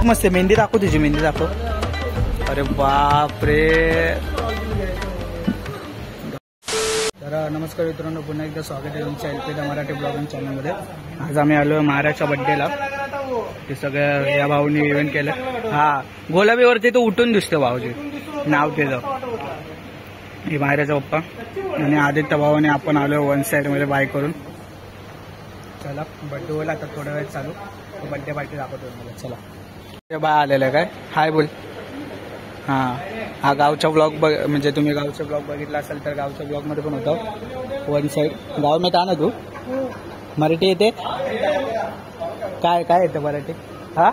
Makeup मस्त आहे. मेहंदी दाखव, तुझी मेहंदी दाखव. अरे बाप रे. तर नमस्कार मित्रांनो, पुन्हा एकदा स्वागत आहे तुमच्या एलपीदा मराठी ब्लॉगिंग चॅनलमध्ये. आज आम्ही आलो महाराजच्या बड्डेला. ते सगळं या भाऊनी इव्हेंट केलं. हा, गुलाबीवरती तो उठून दिसतो भाऊजी, नाव त्याचं. हे मायराचा पप्पा आणि आदित्य भावाने आपण आलो वन साइड मध्ये बाय करून. चला बड्डे होईल आता थोड्या वेळ चालू. बड्डे पार्टी दाखवतो मला. चला ते बाय आलेलं काय. हाय बोल. हा, हा गावचा ब्लॉग म्हणजे तुम्ही गावचा ब्लॉग बघितला असेल तर गावच्या ब्लॉग मध्ये पण होतो वन साइड. गाव में था ना तू. मराठी येते काय काय येतं मराठी. हा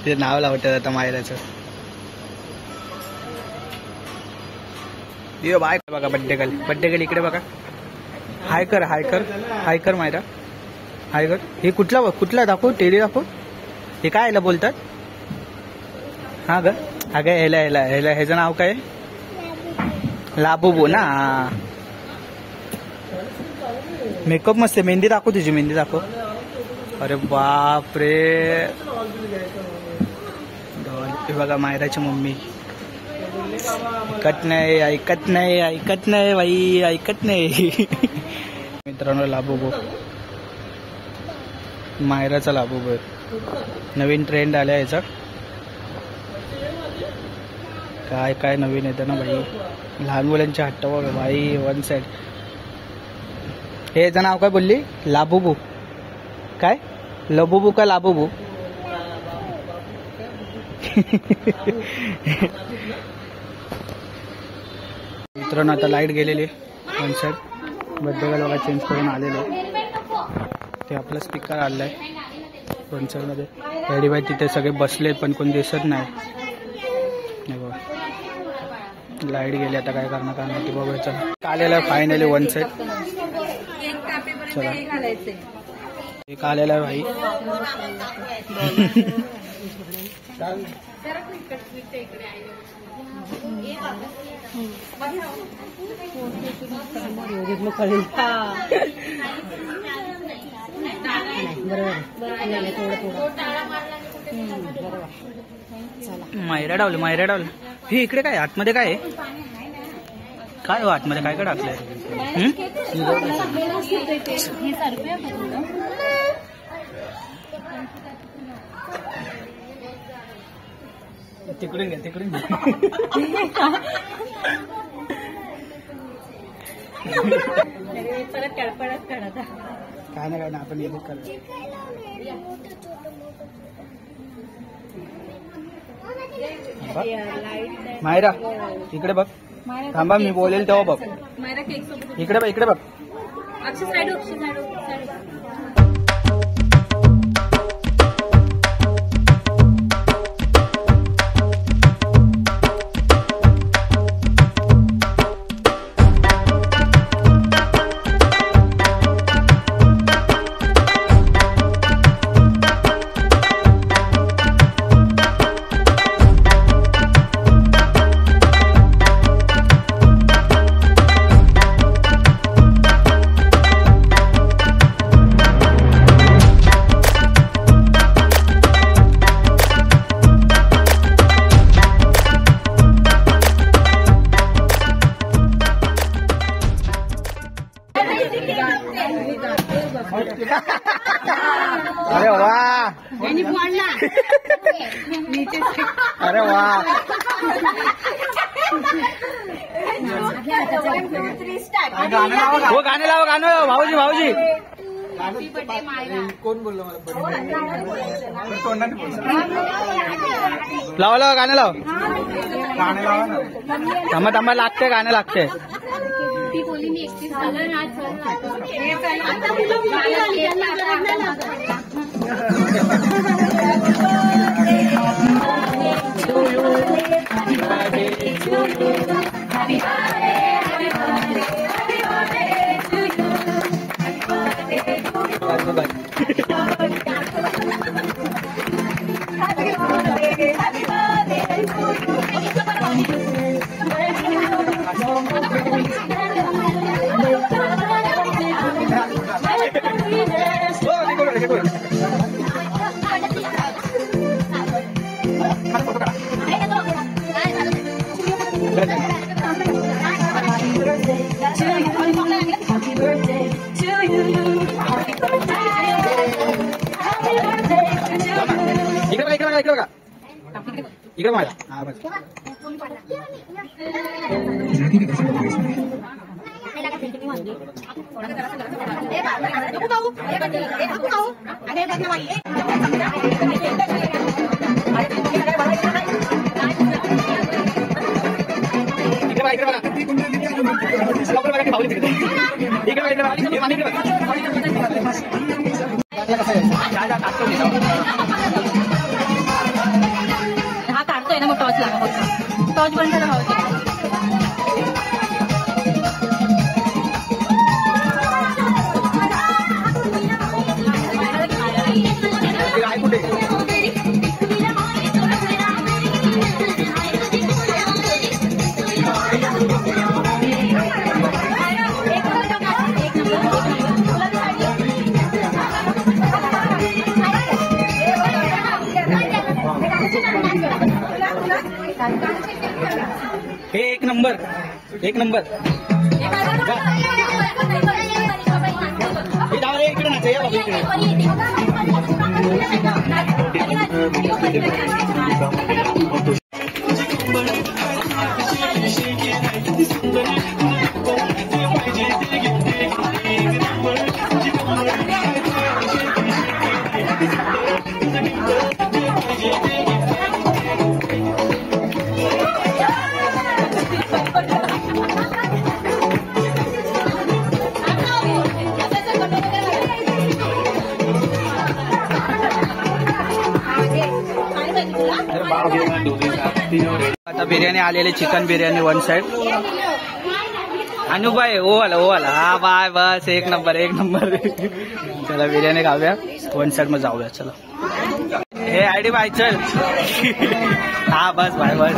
ते नाव लावतात आता मायराचं. ये बाय बघा बड्डे गर्ल इकडे बघा. हाय कर हाय कर हाय कर मायरा, हाय कर. हे कुठला दाखव, टेडी दाखव. हे काय याला बोलतात. हा ग अगं ह्याला ह्याचं नाव काय. लाबूबू ना. मेकअप मस्त आहे. मेहंदी दाखव, तुझी मेहंदी दाखव. अरे बाप रे. हे बघा मायराची मम्मी. ऐकत नाही बाई, ऐकत नाही. मित्रांनो लाबूबू, मायराचा लाबूबू नवीन ट्रेंड आला याचा. काय काय नवीन येतं ना भाई. लहान मुलांच्या हट्ट बघ भाई वन साइड. हे याचं नाव काय बोलली. लाबूबू काय. लबूबू का लाबूबू. मित्रांनो आता लाईट गेलेली वन साइड. बड्डे गर्ल बघा चेंज करून आलेले. ते आपला स्पीकर आलाय वन साइड मध्ये. रेडी बाई तिथे सगळे बसलेत पण कोण दिसत नाही. लाईट गेली आता काय करणार काय माहिती. बघा चला आलेला फायनली वन साइड. चला एक आलेला भाई. मायरा डावलं. हे इकडे काय आतमध्ये काय आहे. काय हो आतमध्ये काय काय टाकलंय. तिकडून घ्या. काय ना आपण येतो करू. मायरा इकडे बघ. थांबा मी बोलेल तेव्हा बघ. इकडे बघ. अरे वाह. अरे वाह. वो गाणे लावा भाऊजी. कोण बोललो मला. लावा गाणे लाव. थांबा लागते गाणे लागते. इकडे माझा हा बस. हा काढतोय ना मग टॉर्च लावा टॉर्च बंद करा एक नंबर एक नंबर. इकडे ना आता बिर्याणी आलेली chicken biryani one side. Anubai ओ आला हा बाय बस एक नंबर एक नंबर. चला बिर्याणी खाऊया वन साइड मध्ये जाऊया. चला हे आयडी बाय चल. हा बस बाय बस.